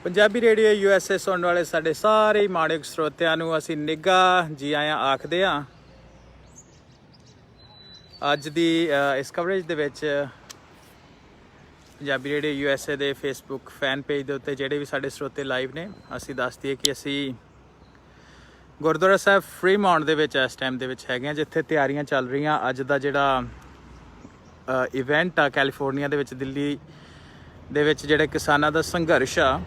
Punjabi radio USA ਸੁਣਨ ਵਾਲੇ ਸਾਡੇ ਸਾਰੇ ਹੀ ਮਾਣਯੋਗ ਸਰੋਤਿਆਂ ਨੂੰ ਅਸੀਂ ਨਿੱਘਾ ਜੀ ਆਇਆਂ ਆਖਦੇ ਹਾਂ। ਅੱਜ ਦੀ ਇਸ ਕਵਰੇਜ ਦੇ ਵਿੱਚ ਪੰਜਾਬੀ ਰੇਡੀਓ USA ਦੇ ਫੇਸਬੁੱਕ ਫੈਨ ਪੇਜ ਦੇ ਉੱਤੇ ਜਿਹੜੇ ਵੀ ਸਾਡੇ ਸਰੋਤੇ ਲਾਈਵ ਨੇ, ਅਸੀਂ ਦੱਸ ਦਈਏ ਕਿ ਅਸੀਂ ਗੁਰਦੁਆਰਾ ਸਾਹਿਬ ਫਰੀਮਾਉਂਟ ਦੇ ਵਿੱਚ ਇਸ ਟਾਈਮ ਦੇ ਵਿੱਚ ਹੈਗੇ ਹਾਂ, ਜਿੱਥੇ ਤਿਆਰੀਆਂ ਚੱਲ ਰਹੀਆਂ। ਅੱਜ ਦਾ ਜਿਹੜਾ ਇਵੈਂਟ ਆ ਕੈਲੀਫੋਰਨੀਆ ਦੇ ਵਿੱਚ, ਦਿੱਲੀ ਦੇ ਵਿੱਚ ਜਿਹੜੇ ਕਿਸਾਨਾਂ ਦਾ ਸੰਘਰਸ਼ ਆ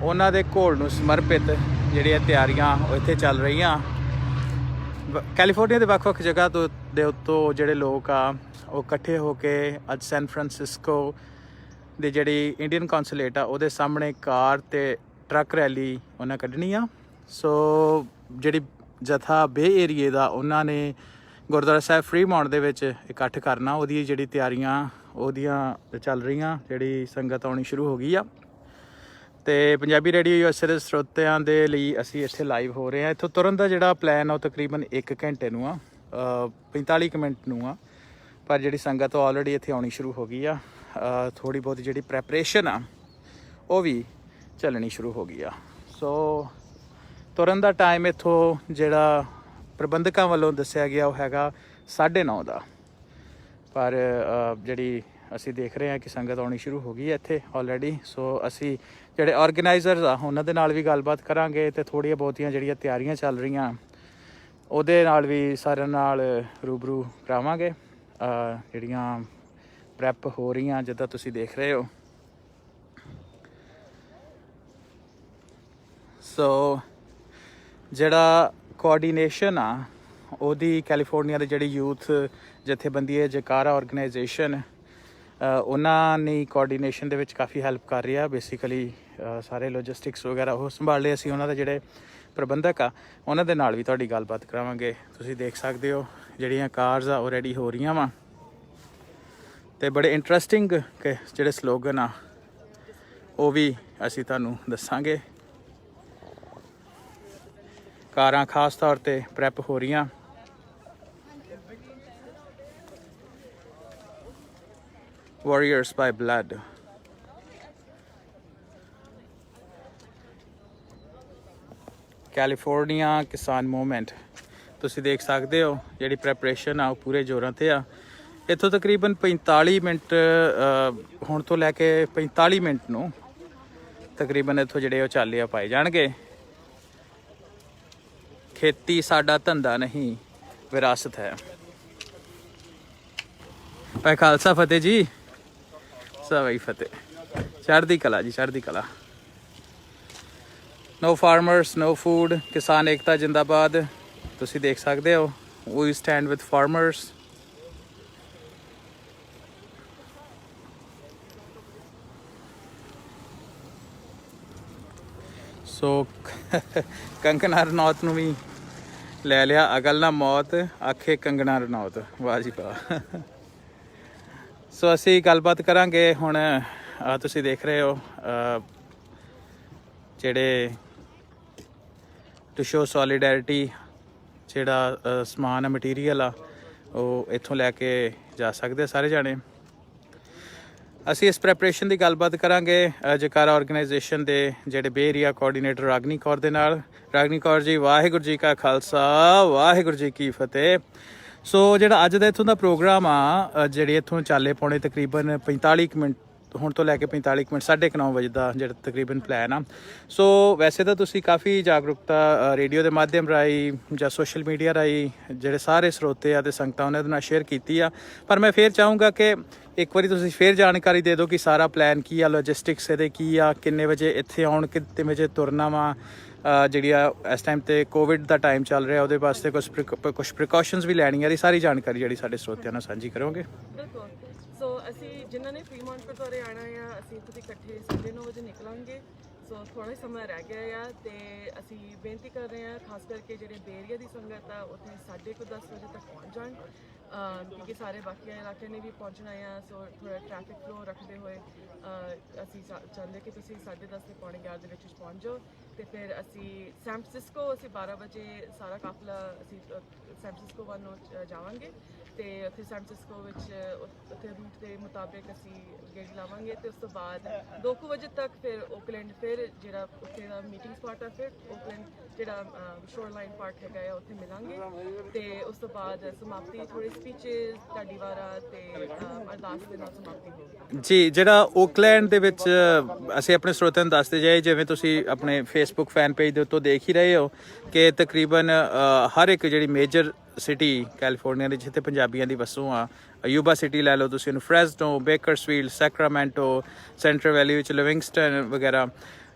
ਉਹਨਾਂ ਦੇ ਘੋਲ ਨੂੰ ਸਮਰਪਿਤ ਜਿਹੜੀਆਂ ਤਿਆਰੀਆਂ ਉਹ ਇੱਥੇ ਚੱਲ ਰਹੀਆਂ। ਕੈਲੀਫੋਰਨੀਆ ਦੇ ਵੱਖ-ਵੱਖ ਜਗ੍ਹਾ ਤੋਂ ਦੇ ਉੱਤੋਂ ਜਿਹੜੇ ਲੋਕ ਆ ਉਹ ਇਕੱਠੇ ਹੋ ਕੇ ਅੱਜ ਸੈਨ ਫਰਾਂਸਿਸਕੋ ਦੀ ਜਿਹੜੀ ਇੰਡੀਅਨ ਕੌਂਸੂਲੇਟ ਆ ਉਹਦੇ ਸਾਹਮਣੇ ਕਾਰ ਤੇ ਟਰੱਕ ਰੈਲੀ ਉਹਨਾਂ ਕੱਢਣੀ ਆ। ਸੋ ਜਿਹੜੀ ਜਥਾ ਬੇ ਏਰੀਏ ਦਾ ਉਹਨਾਂ ਨੇ ਗੁਰਦੁਆਰਾ ਸਾਹਿਬ ਫਰੀਮਾਉਂਟ ਦੇ ਵਿੱਚ ਇਕੱਠ ਕਰਨਾ, ਉਹਦੀ ਜਿਹੜੀ ਤਿਆਰੀਆਂ ਉਹਦੀਆਂ ਚੱਲ ਰਹੀਆਂ। ਜਿਹੜੀ ਸੰਗਤ ਆਉਣੀ ਸ਼ੁਰੂ ਹੋ ਗਈ ਆ ਅਤੇ ਪੰਜਾਬੀ ਰੇਡੀਓ USA ਦੇ ਸਰੋਤਿਆਂ ਦੇ ਲਈ ਅਸੀਂ ਇੱਥੇ ਲਾਈਵ ਹੋ ਰਹੇ ਹਾਂ। ਇੱਥੋਂ ਤੁਰਨ ਦਾ ਜਿਹੜਾ ਪਲਾਨ ਆ ਉਹ ਤਕਰੀਬਨ 1 ਘੰਟੇ ਨੂੰ ਆ, 45 ਮਿੰਟ ਨੂੰ ਆ, ਪਰ ਜਿਹੜੀ ਸੰਗਤ ਉਹ ਆਲਰੇਡੀ ਇੱਥੇ ਆਉਣੀ ਸ਼ੁਰੂ ਹੋ ਗਈ ਆ। ਥੋੜ੍ਹੀ ਬਹੁਤ ਜਿਹੜੀ ਪ੍ਰੈਪਰੇਸ਼ਨ ਆ ਉਹ ਵੀ ਚੱਲਣੀ ਸ਼ੁਰੂ ਹੋ ਗਈ ਆ। ਸੋ ਤੁਰਨ ਦਾ ਟਾਈਮ ਇੱਥੋਂ ਜਿਹੜਾ ਪ੍ਰਬੰਧਕਾਂ ਵੱਲੋਂ ਦੱਸਿਆ ਗਿਆ ਉਹ ਹੈਗਾ 9:30 ਦਾ, ਪਰ ਜਿਹੜੀ ਅਸੀਂ ਦੇਖ ਰਹੇ ਹਾਂ ਕਿ ਸੰਗਤ ਆਉਣੀ ਸ਼ੁਰੂ ਹੋ ਗਈ ਹੈ ਇੱਥੇ ਆਲਰੇਡੀ। ਸੋ ਅਸੀਂ ਜਿਹੜੇ ਆਰਗੇਨਾਈਜ਼ਰਸ ਆ ਉਹਨਾਂ ਦੇ ਨਾਲ ਵੀ ਗੱਲਬਾਤ ਕਰਾਂਗੇ ਅਤੇ ਥੋੜ੍ਹੀਆਂ ਬਹੁਤੀਆਂ ਜਿਹੜੀਆਂ ਤਿਆਰੀਆਂ ਚੱਲ ਰਹੀਆਂ ਉਹਦੇ ਨਾਲ ਵੀ ਸਾਰਿਆਂ ਨਾਲ ਰੂਬਰੂ ਕਰਾਵਾਂਗੇ। ਜਿਹੜੀਆਂ ਪ੍ਰੈਪ ਹੋ ਰਹੀਆਂ ਜਿੱਦਾਂ ਤੁਸੀਂ ਦੇਖ ਰਹੇ ਹੋ। ਸੋ ਜਿਹੜਾ ਕੋਆਰਡੀਨੇਸ਼ਨ ਆ ਉਹਦੀ ਕੈਲੀਫੋਰਨੀਆ ਦੇ ਜਿਹੜੀ ਯੂਥ ਜਥੇਬੰਦੀ ਹੈ ਜਕਾਰਾ ਆਰਗੇਨਾਈਜੇਸ਼ਨ, ਉਹਨਾਂ ਨੇ ਕੋਆਰਡੀਨੇਸ਼ਨ ਦੇ ਵਿੱਚ ਕਾਫੀ ਹੈਲਪ ਕਰ ਰਹੀ ਆ। ਬੇਸਿਕਲੀ ਸਾਰੇ ਲੋਜਿਸਟਿਕਸ ਵਗੈਰਾ ਉਹ ਸੰਭਾਲ ਲਏ। ਅਸੀਂ ਉਹਨਾਂ ਦੇ ਜਿਹੜੇ ਪ੍ਰਬੰਧਕ ਆ ਉਹਨਾਂ ਦੇ ਨਾਲ ਵੀ ਤੁਹਾਡੀ ਗੱਲਬਾਤ ਕਰਾਵਾਂਗੇ। ਤੁਸੀਂ ਦੇਖ ਸਕਦੇ ਹੋ ਜਿਹੜੀਆਂ ਕਾਰਸ ਆ ਉਹ ਰੈਡੀ ਹੋ ਰਹੀਆਂ ਵਾ ਅਤੇ ਬੜੇ ਇੰਟਰਸਟਿੰਗ ਜਿਹੜੇ ਸਲੋਗਨ ਆ ਉਹ ਵੀ ਅਸੀਂ ਤੁਹਾਨੂੰ ਦੱਸਾਂਗੇ। ਕਾਰਾਂ ਖਾਸ ਤੌਰ 'ਤੇ ਪ੍ਰੈਪ ਹੋ ਰਹੀਆਂ। ਵਾਰੀਅਰਸ ਬਾਈ ਬਲੱਡ, ਕੈਲੀਫੋਰਨੀਆ ਕਿਸਾਨ ਮੂਵਮੈਂਟ, ਤੁਸੀਂ ਦੇਖ ਸਕਦੇ ਹੋ ਜਿਹੜੀ ਪ੍ਰੈਪਰੇਸ਼ਨ ਆ ਉਹ ਪੂਰੇ ਜ਼ੋਰਾਂ 'ਤੇ ਆ। ਇੱਥੋਂ ਤਕਰੀਬਨ 45 ਮਿੰਟ ਹੁਣ ਤੋਂ ਲੈ ਕੇ 45 ਮਿੰਟ ਨੂੰ ਤਕਰੀਬਨ ਇੱਥੋਂ ਜਿਹੜੇ ਉਹ ਚਾਲੇ ਪਾਏ ਜਾਣਗੇ। ਖੇਤੀ ਸਾਡਾ ਧੰਦਾ ਨਹੀਂ, ਵਿਰਾਸਤ ਹੈ। ਭਾਈ ਖਾਲਸਾ ਫਤਿਹ ਜੀ, ਸਭਈ ਫਤਿਹ। ਚੜ੍ਹਦੀ ਕਲਾ ਜੀ, ਚੜ੍ਹਦੀ ਕਲਾ। ਨੋ ਫਾਰਮਰਸ ਨੋ ਫੂਡ, ਕਿਸਾਨ ਏਕਤਾ ਜਿੰਦਾਬਾਦ। ਤੁਸੀਂ ਦੇਖ ਸਕਦੇ ਹੋ ਵੀ ਸਟੈਂਡ ਵਿਦ ਫਾਰਮਰਸ। ਸੋ ਕੰਗਨਾ ਰਣੌਤ ਨੂੰ ਵੀ ਲੈ ਲਿਆ, ਅਗਲ ਨਾ ਮੌਤ ਆਖੇ ਕੰਗਨਾ ਰਣੌਤ, ਵਾਹ ਜੀ ਵਾਹ। ਸੋ ਅਸੀਂ ਗੱਲਬਾਤ ਕਰਾਂਗੇ ਹੁਣ। ਤੁਸੀਂ ਦੇਖ ਰਹੇ ਹੋ ਜਿਹੜੇ ਟੂ ਸ਼ੋ ਸੋਲੀਡੈਰਿਟੀ ਜਿਹੜਾ ਸਮਾਨ ਆ, ਮਟੀਰੀਅਲ ਆ, ਉਹ ਇੱਥੋਂ ਲੈ ਕੇ ਜਾ ਸਕਦੇ ਸਾਰੇ ਜਾਣੇ। ਅਸੀਂ ਇਸ ਪ੍ਰੈਪਰੇਸ਼ਨ ਦੀ ਗੱਲਬਾਤ ਕਰਾਂਗੇ ਜਕਾਰਾ ਆਰਗੇਨਾਈਜੇਸ਼ਨ ਦੇ ਜਿਹੜੇ ਬੇ ਏਰੀਆ ਕੋਆਰਡੀਨੇਟਰ ਰਾਗਨੀ ਕੌਰ ਦੇ ਨਾਲ। ਰਾਗਨੀ ਕੌਰ ਜੀ, ਵਾਹਿਗੁਰੂ ਜੀ ਕਾ ਖਾਲਸਾ, ਵਾਹਿਗੁਰੂ ਜੀ ਕੀ ਫਤਿਹ। ਸੋ ਜਿਹੜਾ ਅੱਜ ਦਾ ਇੱਥੋਂ ਦਾ ਪ੍ਰੋਗਰਾਮ ਆ, ਜਿਹੜੇ ਇੱਥੋਂ ਚਾਲੇ ਪਾਉਣੇ ਤਕਰੀਬਨ 45 ਮਿੰਟ, ਹੁਣ ਤੋਂ ਲੈ ਕੇ 45 ਮਿੰਟ, 9:30 ਵਜੇ ਦਾ ਜਿਹੜਾ ਤਕਰੀਬਨ ਪਲਾਨ ਆ। ਸੋ ਵੈਸੇ ਤਾਂ ਤੁਸੀਂ ਕਾਫੀ ਜਾਗਰੂਕਤਾ ਰੇਡੀਓ ਦੇ ਮਾਧਿਅਮ ਰਾਹੀਂ ਜਾਂ ਸੋਸ਼ਲ ਮੀਡੀਆ ਰਾਹੀਂ ਜਿਹੜੇ ਸਾਰੇ ਸਰੋਤੇ ਆ ਅਤੇ ਸੰਗਤਾਂ ਉਹਨਾਂ ਦੇ ਨਾਲ ਸ਼ੇਅਰ ਕੀਤੀ ਆ, ਪਰ ਮੈਂ ਫਿਰ ਚਾਹੂੰਗਾ ਕਿ ਇੱਕ ਵਾਰੀ ਤੁਸੀਂ ਫਿਰ ਜਾਣਕਾਰੀ ਦੇ ਦਿਓ ਕਿ ਸਾਰਾ ਪਲਾਨ ਕੀ ਆ, ਲੋਜਿਸਟਿਕਸ ਇਹਦੇ ਕੀ ਆ, ਕਿੰਨੇ ਵਜੇ ਇੱਥੇ ਆਉਣ, ਕਿੰਨੇ ਵਜੇ ਤੁਰਨਾ ਵਾ। ਜਿਹੜੀ ਆ ਇਸ ਟਾਈਮ 'ਤੇ ਕੋਵਿਡ ਦਾ ਟਾਈਮ ਚੱਲ ਰਿਹਾ, ਉਹਦੇ ਵਾਸਤੇ ਕੁਛ ਪ੍ਰੀਕਾਸ਼ਨਸ ਵੀ ਲੈਣੀਆਂ। ਇਹਦੀ ਸਾਰੀ ਜਾਣਕਾਰੀ ਜਿਹੜੀ ਸਾਡੇ ਸਰੋਤਿਆਂ ਨਾਲ ਸਾਂਝੀ ਕਰੋਗੇ। ਬਿਲਕੁਲ। ਸੋ ਅਸੀਂ ਜਿਨ੍ਹਾਂ ਨੇ ਫਰੀਮਾਉਂਟ ਗੁਰਦੁਆਰੇ ਆਉਣਾ ਆ, ਅਸੀਂ ਇੱਥੋਂ ਦੀ ਇਕੱਠੇ 9:30 ਵਜੇ ਨਿਕਲਾਂਗੇ। ਸੋ ਥੋੜ੍ਹਾ ਸਮਾਂ ਰਹਿ ਗਿਆ ਆ ਅਤੇ ਅਸੀਂ ਬੇਨਤੀ ਕਰ ਰਹੇ ਹਾਂ ਖਾਸ ਕਰਕੇ ਜਿਹੜੇ ਬੇਰੀਆ ਦੀ ਸੰਗਤ ਆ ਉੱਥੇ 10:30 ਵਜੇ ਤੱਕ ਪਹੁੰਚ ਜਾਣ, ਕਿਉਂਕਿ ਸਾਰੇ ਬਾਕੀ ਇਲਾਕੇ ਨੇ ਵੀ ਪਹੁੰਚਣਾ ਆ। ਸੋ ਥੋੜ੍ਹਾ ਟ੍ਰੈਫਿਕ ਫਲੋ ਰੱਖਦੇ ਹੋਏ ਅਸੀਂ ਚਾਹੁੰਦੇ ਕਿ ਤੁਸੀਂ 10:30 ਤੇ 11:45 ਦੇ ਵਿੱਚ ਪਹੁੰਚ ਜਾਓ। ਅਤੇ ਫਿਰ ਅਸੀਂ ਸੈਨ ਫਰਾਂਸਿਸਕੋ 12 ਵਜੇ ਸਾਰਾ ਕਾਫਲਾ ਅਸੀਂ ਸੈਨ ਫਰਾਂਸਿਸਕੋ ਵੱਲ ਨੂੰ ਜਾਵਾਂਗੇ। ਤੇ ਉੱਥੇ ਸੈਨ ਫ੍ਰਾਂਸਿਸਕੋ ਵਿੱਚ ਉੱਥੇ ਰੂਟ ਦੇ ਮੁਤਾਬਿਕ ਅਸੀਂ ਗੇੜੀ ਲਾਵਾਂਗੇ ਤੇ ਉਸ ਤੋਂ ਬਾਅਦ 2 ਵਜੇ ਤੱਕ ਫਿਰ ਓਕਲੈਂਡ ਫਿਰ ਜਿਹੜਾ ਉੱਥੇ ਦਾ ਮੀਟਿੰਗ ਸਪਾਟ ਆ ਫਿਰ ਓਕਲੈਂਡ ਜਿਹੜਾ ਸ਼ੋਰ ਲਾਈਨ ਪਾਰਟ ਹੈਗਾ ਆ ਉੱਥੇ ਮਿਲਾਂਗੇ ਤੇ ਉਸ ਤੋਂ ਬਾਅਦ ਸਮਾਪਤੀ ਥੋੜੀ ਸਪੀਚਸ ਢਾਡੀ ਵਾਰਾ ਤੇ ਅਰਦਾਸ ਦੇ ਨਾਲ ਸਮਾਪਤੀ ਹੋਊਗੀ ਜੀ। ਜਿਹੜਾ ਓਕਲੈਂਡ ਦੇ ਵਿੱਚ ਅਸੀਂ ਆਪਣੇ ਸਰੋਤਿਆਂ ਨੂੰ ਦੱਸਦੇ ਜਾਈਏ, ਜਿਵੇਂ ਤੁਸੀਂ ਆਪਣੇ ਫੇਸਬੁੱਕ ਫੈਨ ਪੇਜ ਦੇ ਉੱਤੋਂ ਦੇਖ ਹੀ ਰਹੇ ਹੋ ਕਿ ਤਕਰੀਬਨ ਹਰ ਇੱਕ ਜਿਹੜੀ ਮੇਜਰ ਸਿਟੀ ਕੈਲੀਫੋਰਨੀਆ ਦੀ ਜਿੱਥੇ ਪੰਜਾਬੀਆਂ ਦੀ ਵਸੋਂ ਆ, ਯੂਬਾ ਸਿਟੀ ਲੈ ਲਓ ਤੁਸੀਂ ਉਹਨੂੰ, ਫਰੈਸਨੋ, ਬੇਕਰਸਫੀਲਡ, ਸੈਕਰਾਮੈਂਟੋ, ਸੈਂਟਰਲ ਵੈਲੀ ਵਿੱਚ ਲਿਵਿੰਗਸਟਨ ਵਗੈਰਾ,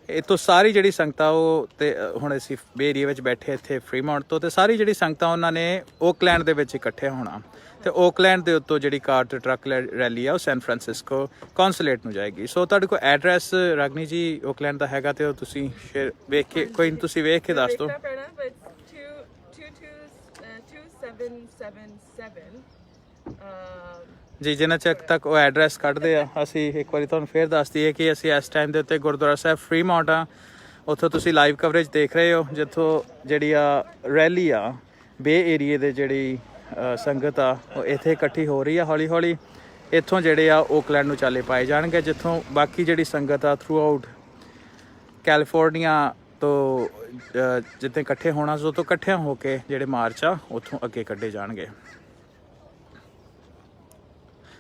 ਇੱਥੋਂ ਸਾਰੀ ਜਿਹੜੀ ਸੰਗਤਾਂ ਉਹ ਤੇ ਹੁਣ ਅਸੀਂ ਬੇ ਏਰੀਆ ਵਿੱਚ ਬੈਠੇ ਇੱਥੇ ਫਰੀਮਾਉਂਟ ਤੋਂ, ਤੇ ਸਾਰੀ ਜਿਹੜੀ ਸੰਗਤਾਂ ਉਹਨਾਂ ਨੇ ਓਕਲੈਂਡ ਦੇ ਵਿੱਚ ਇਕੱਠੇ ਹੋਣਾ ਤੇ ਓਕਲੈਂਡ ਦੇ ਉੱਤੋਂ ਜਿਹੜੀ ਕਾਰ ਤੇ ਟਰੱਕ ਰੈਲੀ ਆ ਉਹ ਸੈਨ ਫ੍ਰਾਂਸਿਸਕੋ ਕੌਂਸੂਲੇਟ ਨੂੰ ਜਾਏਗੀ। ਸੋ ਤੁਹਾਡੇ ਕੋਲ ਐਡਰੈਸ ਰਾਗਨੀ ਜੀ ਓਕਲੈਂਡ ਦਾ ਹੈਗਾ ਤੇ ਉਹ ਤੁਸੀਂ ਸ਼ੇਅਰ ਵੇਖ ਕੇ ਕੋਈ ਨਹੀਂ ਤੁਸੀਂ ਵੇਖ ਕੇ ਦੱਸ ਦਿਓ। 2777 ਜੀ ਜਿੰਨਾ ਚਿਰ ਤੱਕ ਉਹ ਐਡਰੈਸ ਕੱਢਦੇ ਆ, ਅਸੀਂ ਇੱਕ ਵਾਰੀ ਤੁਹਾਨੂੰ ਫੇਰ ਦੱਸ ਦਈਏ ਕਿ ਅਸੀਂ ਇਸ ਟਾਈਮ ਦੇ ਉੱਤੇ ਗੁਰਦੁਆਰਾ ਸਾਹਿਬ ਫਰੀਮਾਉਂਟ ਆ। ਉੱਥੋਂ ਤੁਸੀਂ ਲਾਈਵ ਕਵਰੇਜ ਦੇਖ ਰਹੇ ਹੋ, ਜਿੱਥੋਂ ਜਿਹੜੀ ਆ ਰੈਲੀ ਆ ਬੇ ਏਰੀਏ ਦੇ ਜਿਹੜੀ ਸੰਗਤ ਆ ਉਹ ਇੱਥੇ ਇਕੱਠੀ ਹੋ ਰਹੀ ਆ। ਹੌਲੀ ਹੌਲੀ ਇੱਥੋਂ ਜਿਹੜੇ ਆ ਓਕਲੈਂਡ ਨੂੰ ਚਾਲੇ ਪਾਏ ਜਾਣਗੇ, ਜਿੱਥੋਂ ਬਾਕੀ ਜਿਹੜੀ ਸੰਗਤ ਆ ਥਰੂ ਆਊਟ ਕੈਲੀਫੋਰਨੀਆ ਤੋਂ ਜਿੱਥੇ ਇਕੱਠੇ ਹੋਣਾ ਸੋ ਤੋਂ ਇਕੱਠਿਆਂ ਹੋ ਕੇ ਜਿਹੜੇ ਮਾਰਚ ਆ ਉੱਥੋਂ ਅੱਗੇ ਕੱਢੇ ਜਾਣਗੇ।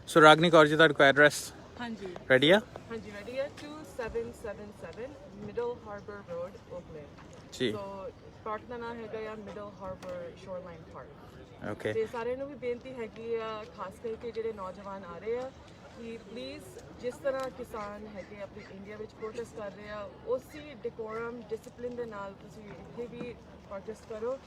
ਸੋ ਰਾਗਨੀ ਕੌਰ ਜੀ ਤੁਹਾਡਾ ਐਡਰੈਸ ਹਾਂਜੀ ਰੈਡੀ ਆ? ਹਾਂਜੀ ਰੈਡੀ ਆ। 2777 ਮਿਡਲ ਹਾਰਬਰ ਰੋਡ ਓਕਲੈਂਡ ਜੀ। ਸੋ ਪਾਰਕ ਦਾ ਨਾਮ ਹੈਗਾ ਆ ਮਿਡਲ ਹਾਰਬਰ ਸ਼ੋਰਲਾਈਨ ਪਾਰਕ। ਓਕੇ। ਤੇ ਸਾਰਿਆਂ ਨੂੰ ਵੀ ਬੇਨਤੀ ਹੈਗੀ ਆ, ਖਾਸ ਕਰਕੇ ਜਿਹੜੇ ਨੌਜਵਾਨ ਆ ਰਹੇ ਆ, ਕਿ ਪਲੀਜ਼ ਜਿਸ ਤਰ੍ਹਾਂ ਕਿਸਾਨ ਹੈਗੇ ਆਪਣੀ ਇੰਡੀਆ ਵਿੱਚ ਪ੍ਰੋਟੈਸਟ ਕਰ ਰਹੇ ਆ, ਉਸੇ ਡਿਕੋਰਮ ਡਿਸਪਲਿਨ ਦੇ ਨਾਲ ਤੁਸੀਂ ਇੱਥੇ ਵੀ ਪ੍ਰੋਟੈਸਟ ਕਰੋ।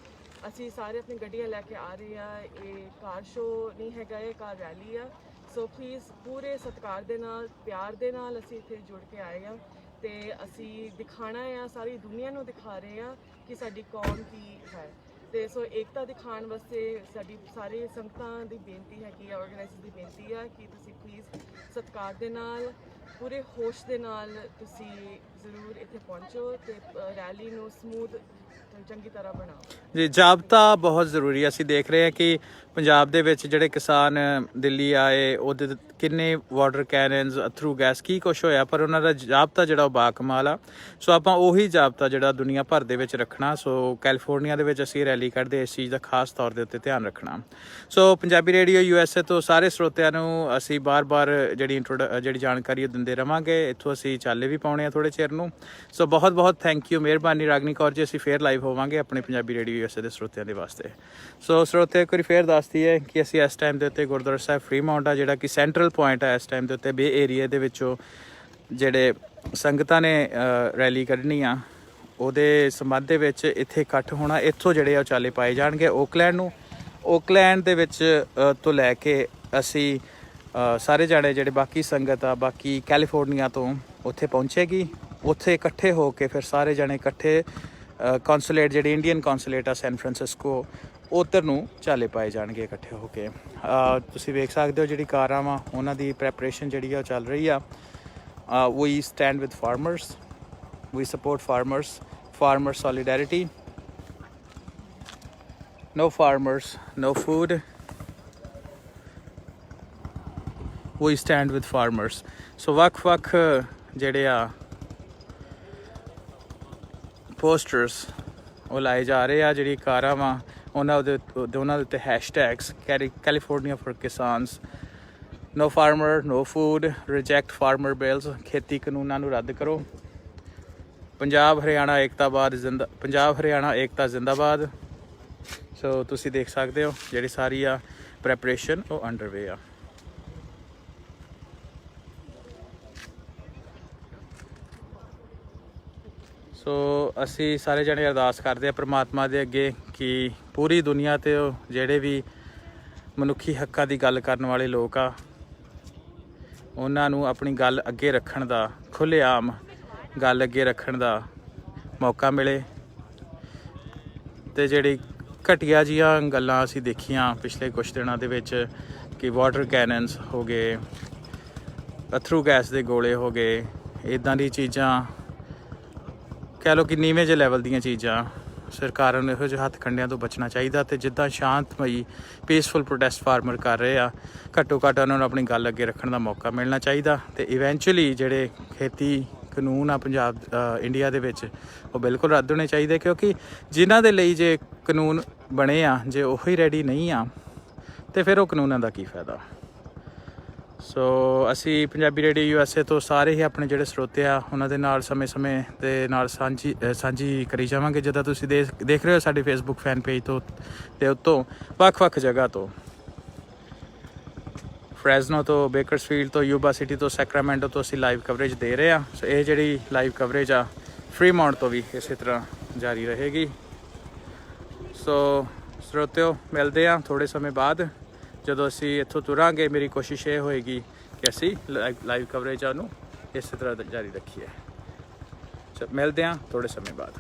ਅਸੀਂ ਸਾਰੇ ਆਪਣੀ ਗੱਡੀਆਂ ਲੈ ਕੇ ਆ ਰਹੇ ਆ, ਇਹ ਕਾਰ ਸ਼ੋ ਨਹੀਂ ਹੈਗਾ, ਇਹ ਕਾਰ ਰੈਲੀ ਆ। ਸੋ ਪਲੀਜ਼ ਪੂਰੇ ਸਤਿਕਾਰ ਦੇ ਨਾਲ ਪਿਆਰ ਦੇ ਨਾਲ ਅਸੀਂ ਇੱਥੇ ਜੁੜ ਕੇ ਆਏ ਆ ਤੇ ਅਸੀਂ ਦਿਖਾਣਾ ਆ, ਸਾਰੀ ਦੁਨੀਆ ਨੂੰ ਦਿਖਾ ਰਹੇ ਆ ਕਿ ਸਾਡੀ ਕੌਮ ਕੀ ਹੈ। ਤੇ ਸੋ ਏਕਤਾ ਦਿਖਾਉਣ ਵਾਸਤੇ ਸਾਡੀ ਸਾਰੇ ਸੰਗਤਾਂ ਦੀ ਬੇਨਤੀ ਹੈਗੀ ਆ, ਆਰਗੇਨਾਈਜ਼ਰ ਦੀ ਬੇਨਤੀ ਆ ਕਿ ਤੁਸੀਂ ਪਲੀਜ਼ ਸਤਿਕਾਰ ਦੇ ਨਾਲ ਪੂਰੇ ਹੋਸ਼ ਦੇ ਨਾਲ ਤੁਸੀਂ ਜ਼ਰੂਰ ਇੱਥੇ ਪਹੁੰਚੋ ਤੇ ਰੈਲੀ ਨੂੰ ਸਮੂਥ ਚੰਗੀ ਤਰ੍ਹਾਂ ਬਣਾਓ। ਜੀ ਜਾਬਤਾ ਬਹੁਤ ਜ਼ਰੂਰੀ ਹੈ। ਅਸੀਂ ਦੇਖ ਰਹੇ ਹਾਂ ਕਿ ਪੰਜਾਬ ਦੇ ਵਿੱਚ ਜਿਹੜੇ ਕਿਸਾਨ ਦਿੱਲੀ ਆਏ ਉਹਦੇ ਕਿੰਨੇ ਵਾਟਰ ਕੈਨਨਸ, ਅਥਰੂ ਗੈਸ ਕੀ ਕੁਛ ਹੋਇਆ, ਪਰ ਉਹਨਾਂ ਦਾ ਜਾਬਤਾ ਜਿਹੜਾ ਉਹ ਬਾਕਮਾਲ ਆ। ਸੋ ਆਪਾਂ ਉਹੀ ਜਾਬਤਾ ਜਿਹੜਾ ਦੁਨੀਆ ਭਰ ਦੇ ਵਿੱਚ ਰੱਖਣਾ। ਸੋ ਕੈਲੀਫੋਰਨੀਆ ਦੇ ਵਿੱਚ ਅਸੀਂ ਰੈਲੀ ਕੱਢਦੇ ਇਸ ਚੀਜ਼ ਦਾ ਖਾਸ ਤੌਰ ਦੇ ਉੱਤੇ ਧਿਆਨ ਰੱਖਣਾ। ਸੋ ਪੰਜਾਬੀ ਰੇਡੀਓ USA ਤੋਂ ਸਾਰੇ ਸਰੋਤਿਆਂ ਨੂੰ ਅਸੀਂ ਬਾਰ-ਬਾਰ ਜਿਹੜੀ ਜਾਣਕਾਰੀ ਉਹ ਦਿੰਦੇ ਰਵਾਂਗੇ। ਇੱਥੋਂ ਅਸੀਂ ਚਾਲੇ ਵੀ ਪਾਉਣੇ ਆ ਥੋੜੇ ਚਿਰ ਨੂੰ। ਸੋ ਬਹੁਤ-ਬਹੁਤ ਥੈਂਕ ਯੂ, ਮਿਹਰਬਾਨੀ ਰਾਗਨੀ ਕੌਰ ਜੀ। ਅਸੀਂ ਫੇਰ ਲਾਈਵ ਹੋਵਾਂਗੇ ਆਪਣੇ ਪੰਜਾਬੀ ਰੇਡੀਓ USA ਦੇ ਸਰੋਤਿਆਂ ਦੇ ਵਾਸਤੇ। ਸੋ ਸਰੋਤੇ ਇੱਕ ਵਾਰੀ ਫੇਰ ਦੱਸਦੀ ਹੈ ਕਿ ਅਸੀਂ ਇਸ ਟਾਈਮ ਦੇ ਉੱਤੇ ਗੁਰਦੁਆਰਾ ਸਾਹਿਬ ਫਰੀਮਾਉਂਟ ਆ, ਜਿਹੜਾ ਕਿ ਸੈਂਟਰਲ ਪੁਆਇੰਟ ਹੈ ਇਸ ਟਾਈਮ ਦੇ ਉੱਤੇ ਬੇ ਏਰੀਆ ਦੇ ਵਿੱਚੋਂ ਜਿਹੜੇ ਸੰਗਤਾਂ ਨੇ ਰੈਲੀ ਕੱਢਣੀ ਆ ਉਹਦੇ ਸੰਬੰਧ ਦੇ ਵਿੱਚ ਇੱਥੇ ਇਕੱਠ ਹੋਣਾ। ਇੱਥੋਂ ਜਿਹੜੇ ਆ ਚਾਲੇ ਪਾਏ ਜਾਣਗੇ ਓਕਲੈਂਡ ਨੂੰ। ਓਕਲੈਂਡ ਦੇ ਵਿੱਚ ਤੋਂ ਲੈ ਕੇ ਅਸੀਂ ਸਾਰੇ ਜਾਣੇ ਜਿਹੜੇ ਬਾਕੀ ਸੰਗਤ ਆ ਬਾਕੀ ਕੈਲੀਫੋਰਨੀਆ ਤੋਂ ਉੱਥੇ ਪਹੁੰਚੇਗੀ। ਉੱਥੇ ਇਕੱਠੇ ਹੋ ਕੇ ਫਿਰ ਸਾਰੇ ਜਾਣੇ ਇਕੱਠੇ ਕੌਂਸੂਲੇਟ ਜਿਹੜੀ ਇੰਡੀਅਨ ਕੌਂਸੂਲੇਟ ਆ ਸੈਨ ਫ੍ਰਾਂਸਿਸਕੋ ਉੱਧਰ ਨੂੰ ਚਾਲੇ ਪਾਏ ਜਾਣਗੇ ਇਕੱਠੇ ਹੋ ਕੇ। ਤੁਸੀਂ ਵੇਖ ਸਕਦੇ ਹੋ ਜਿਹੜੀ ਕਾਰਾਂ ਵਾ ਉਹਨਾਂ ਦੀ ਪ੍ਰੈਪਰੇਸ਼ਨ ਜਿਹੜੀ ਆ ਉਹ ਚੱਲ ਰਹੀ ਆ। We stand with farmers, we support farmers, farmer solidarity, no farmers, no food, we stand with farmers. So ਵੱਖ-ਵੱਖ ਜਿਹੜੇ ਆ ਪੋਸਟਰਸ ਉਹ ਲਾਏ ਜਾ ਰਹੇ ਆ। ਜਿਹੜੀ ਕਾਰਾਂ ਵਾ ਉਹਨਾਂ ਦੇ ਉੱਤੇ hashtags California for kisans, no farmer, no food, reject farmer bills, ਖੇਤੀ ਕਾਨੂੰਨਾਂ ਨੂੰ ਰੱਦ ਕਰੋ, ਪੰਜਾਬ ਹਰਿਆਣਾ ਏਕਤਾ ਜ਼ਿੰਦਾਬਾਦ। ਸੋ ਤੁਸੀਂ ਦੇਖ ਸਕਦੇ ਹੋ ਜਿਹੜੀ ਸਾਰੀ ਆ ਪ੍ਰੈਪਰੇਸ਼ਨ ਉਹ ਅੰਡਰਵੇ ਆ। ਸੋ ਅਸੀਂ ਸਾਰੇ ਜਣੇ ਅਰਦਾਸ ਕਰਦੇ ਆ ਪ੍ਰਮਾਤਮਾ ਦੇ ਅੱਗੇ ਕਿ ਪੂਰੀ ਦੁਨੀਆ 'ਤੇ ਉਹ ਜਿਹੜੇ ਵੀ ਮਨੁੱਖੀ ਹੱਕਾਂ ਦੀ ਗੱਲ ਕਰਨ ਵਾਲੇ ਲੋਕ ਆ ਉਹਨਾਂ ਨੂੰ ਆਪਣੀ ਗੱਲ ਅੱਗੇ ਰੱਖਣ ਦਾ, ਖੁੱਲ੍ਹੇਆਮ ਗੱਲ ਅੱਗੇ ਰੱਖਣ ਦਾ ਮੌਕਾ ਮਿਲੇ। ਅਤੇ ਜਿਹੜੀ ਘਟੀਆ ਜਿਹੀਆਂ ਗੱਲਾਂ ਅਸੀਂ ਦੇਖੀਆਂ ਪਿਛਲੇ ਕੁਛ ਦਿਨਾਂ ਦੇ ਵਿੱਚ ਕਿ ਵਾਟਰ ਕੈਨਨਸ ਹੋ ਗਏ, ਅਥਰੂ ਗੈਸ ਦੇ ਗੋਲੇ ਹੋ ਗਏ, ਇੱਦਾਂ ਦੀ ਚੀਜ਼ਾਂ ਕਹਿ ਲਓ ਕਿ ਨੀਵੇਂ ਜਿਹੇ ਲੈਵਲ ਦੀਆਂ ਚੀਜ਼ਾਂ ਸਰਕਾਰਾਂ ਨੂੰ ਇਹੋ ਜਿਹੇ ਹੱਥ ਕੰਡਿਆਂ ਤੋਂ ਬਚਣਾ ਚਾਹੀਦਾ ਤੇ ਜਿੱਦਾਂ ਸ਼ਾਂਤਮਈ ਪੀਸਫੁਲ ਪ੍ਰੋਟੈਸਟ ਫਾਰਮਰ ਕਰ ਰਹੇ ਆ, ਘੱਟੋ ਘੱਟ ਉਹਨਾਂ ਨੂੰ ਆਪਣੀ ਗੱਲ ਅੱਗੇ ਰੱਖਣ ਦਾ ਮੌਕਾ ਮਿਲਣਾ ਚਾਹੀਦਾ ਤੇ ਇਵੈਂਚੁਅਲੀ ਜਿਹੜੇ ਖੇਤੀ ਕਾਨੂੰਨ ਆ ਪੰਜਾਬ ਇੰਡੀਆ ਦੇ ਵਿੱਚ ਉਹ ਬਿਲਕੁਲ ਰੱਦ ਹੋਣੇ ਚਾਹੀਦੇ, ਕਿਉਂਕਿ ਜਿਨ੍ਹਾਂ ਦੇ ਲਈ ਜੇ ਕਾਨੂੰਨ ਬਣੇ ਆ ਜੇ ਉਹੀ ਰੈਡੀ ਨਹੀਂ ਆ ਤੇ ਫਿਰ ਉਹ ਕਾਨੂੰਨਾਂ ਦਾ ਕੀ ਫਾਇਦਾ। ਸੋ ਅਸੀਂ ਪੰਜਾਬੀ ਰੇਡੀਓ USA ਤੋਂ ਸਾਰੇ ਹੀ ਆਪਣੇ ਜਿਹੜੇ ਸਰੋਤੇ ਆ ਉਹਨਾਂ ਦੇ ਨਾਲ ਸਮੇਂ-ਸਮੇਂ ਦੇ ਨਾਲ ਸਾਂਝੀ ਕਰੀ ਜਾਵਾਂਗੇ। ਜਿੱਦਾਂ ਤੁਸੀਂ ਦੇਖ ਰਹੇ ਹੋ ਸਾਡੇ ਫੇਸਬੁੱਕ ਫੈਨ ਪੇਜ ਤੋਂ ਤੇ ਉੱਤੋਂ ਵੱਖ-ਵੱਖ ਜਗ੍ਹਾ ਤੋਂ, ਫਰੈਜ਼ਨੋ ਤੋਂ, ਬੇਕਰਸਫੀਲਡ ਤੋਂ, ਯੂਬਾ ਸਿਟੀ ਤੋਂ, ਸੈਕਰਾਮੈਂਟੋ ਤੋਂ ਅਸੀਂ ਲਾਈਵ ਕਵਰੇਜ ਦੇ ਰਹੇ ਆ। ਸੋ ਇਹ ਜਿਹੜੀ ਲਾਈਵ ਕਵਰੇਜ ਆ ਫਰੀਮੌਂਟ ਤੋਂ ਵੀ ਇਸੇ ਤਰ੍ਹਾਂ ਜਾਰੀ ਰਹੇਗੀ। ਸੋ ਸਰੋਤਿਓ, ਮਿਲਦੇ ਆ ਥੋੜ੍ਹੇ ਸਮੇਂ ਬਾਅਦ ਜਦੋਂ ਅਸੀਂ ਇੱਥੋਂ ਤੁਰਾਂਗੇ। ਮੇਰੀ ਕੋਸ਼ਿਸ਼ ਇਹ ਹੋਏਗੀ ਕਿ ਅਸੀਂ ਲਾਈਵ ਕਵਰੇਜ ਆ ਉਹਨੂੰ ਇਸੇ ਤਰ੍ਹਾਂ ਜਾਰੀ ਰੱਖੀਏ। ਮਿਲਦੇ ਆ ਥੋੜ੍ਹੇ ਸਮੇਂ ਬਾਅਦ।